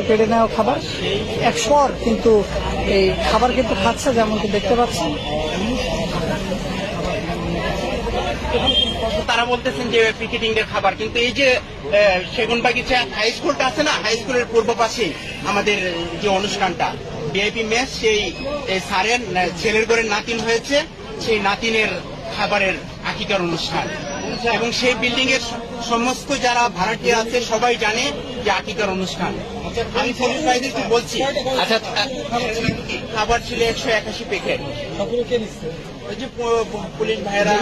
কেড়ে নেওয়া খাবার একশোর কিন্তু এই খাবার কিন্তু খাচ্ছে, যেমনটি দেখতে পাচ্ছেন। তারা বলতেছেন যে পিকেটিং এর খাবার, কিন্তু এই যে সেগুনবাগিচা হাই স্কুলটা আছে না, হাই স্কুলের পূর্ব পাশে আমাদের যে অনুষ্ঠানটা ভিআইপি মেস, সেই স্যারের ছেলের ঘরের নাতিন হয়েছে, সেই নাতিনের খাবারের আকিকার অনুষ্ঠান, এবং সেই বিল্ডিং এর সমস্ত যারা ভাড়াটিয়া আছে সবাই জানে যে আকিকার অনুষ্ঠান। আমি পুলিশ ভাইদের বলছি, আচ্ছা খাবার ছিল 181 প্যাকেট। ওই যে পুলিশ ভাইয়েরা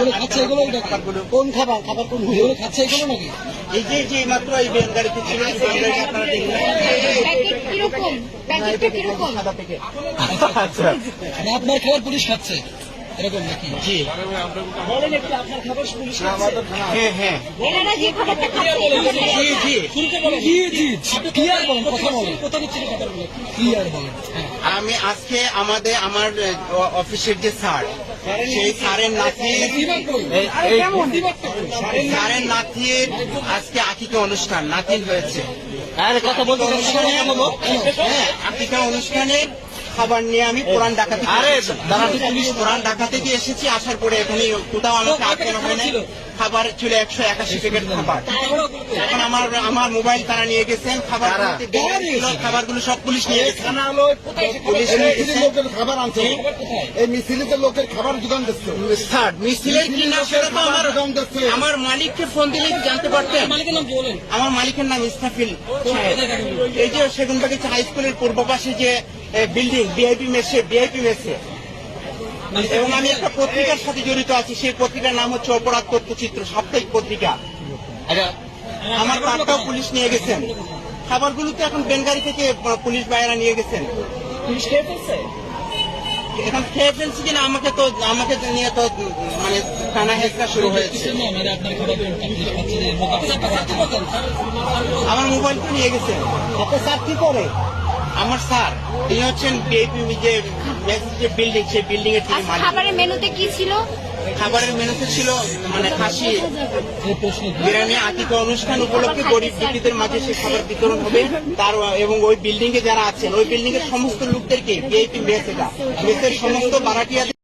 কোন খাবার খাবার কোন খাচ্ছে এগুলো নাকি? এই যে মাত্র এই ভ্যান গাড়িতে ছিল, আপনারা দেখবেন সাদা প্যাকেট। আচ্ছা, আপনার খাবার পুলিশ খাচ্ছে এরকম নাকি? জি বলেন একটু, আপনার খাবার পুলিশ খাচ্ছে? হ্যাঁ হ্যাঁ আমি আজকে আমার অফিসের যে স্যার, সেই স্যারের নাতির আজকে আকিকা অনুষ্ঠান, নাতিন হয়েছে। আকিকা অনুষ্ঠানে খাবার নিয়ে আমি পুরান ঢাকা থেকে এসেছি। আসার পরে এখানে কোথাও আমাকে আটকানো হয় না। খাবার ছিল 181 প্যাকেট খাবার। এখন আমার মোবাইল তারা নিয়ে গেছেন, খাবারগুলো সব পুলিশ নিয়ে গেছে। খাবার আনছে, এই মিছিলিতে লোকের খাবার যোগান দিচ্ছে। মিছিলের কি না সেটা তো আমার মালিককে ফোন দিলে জানতে পারতেন। আমার মালিকের নাম ইসরাফিল। এই যে সেগুনবাগিচা হাই স্কুলের পূর্ব পাশে যে বিল্ডিং ভিআইপি মেসে, এবং আমি একটা পত্রিকার সাথে জড়িত আছি, সেই পত্রিকার নাম হচ্ছে অপরাধ তথ্যচিত্র, সাপ্তাহিক পত্রিকা। আমার কার্ডটাও পুলিশ নিয়ে গেছেন। খাবারগুলো তো এখন বেনগাড়ি থেকে পুলিশ ভাইয়েরা নিয়ে গেছেন। পুলিশ খেয়ে ফেলছে? এখন খেয়ে ফেলছে কিনা আমাকে নিয়ে তো মানে থানা হেঁচড়া শুরু হয়েছে। আমার মোবাইলটা নিয়ে গেছেন। আপনার স্যার কি করে? আমার স্যার, তিনি হচ্ছেন বিআইপি যে বিল্ডিং, সেই বিল্ডিং এর তিনি মালিক। খাবারের মেনুতে কি ছিল? খাবারের মেনুতে ছিল মানে খাসি বিরিয়ানি। আকিকা অনুষ্ঠান উপলক্ষে গরিব দুঃখীদের মাঝে সেই খাবার বিতরণ হবে। এবং ওই বিল্ডিং এ যারা আছেন, ওই বিল্ডিং এর সমস্ত লোকদেরকে ভিআইপি মেসের সমস্ত ভাড়াটিয়া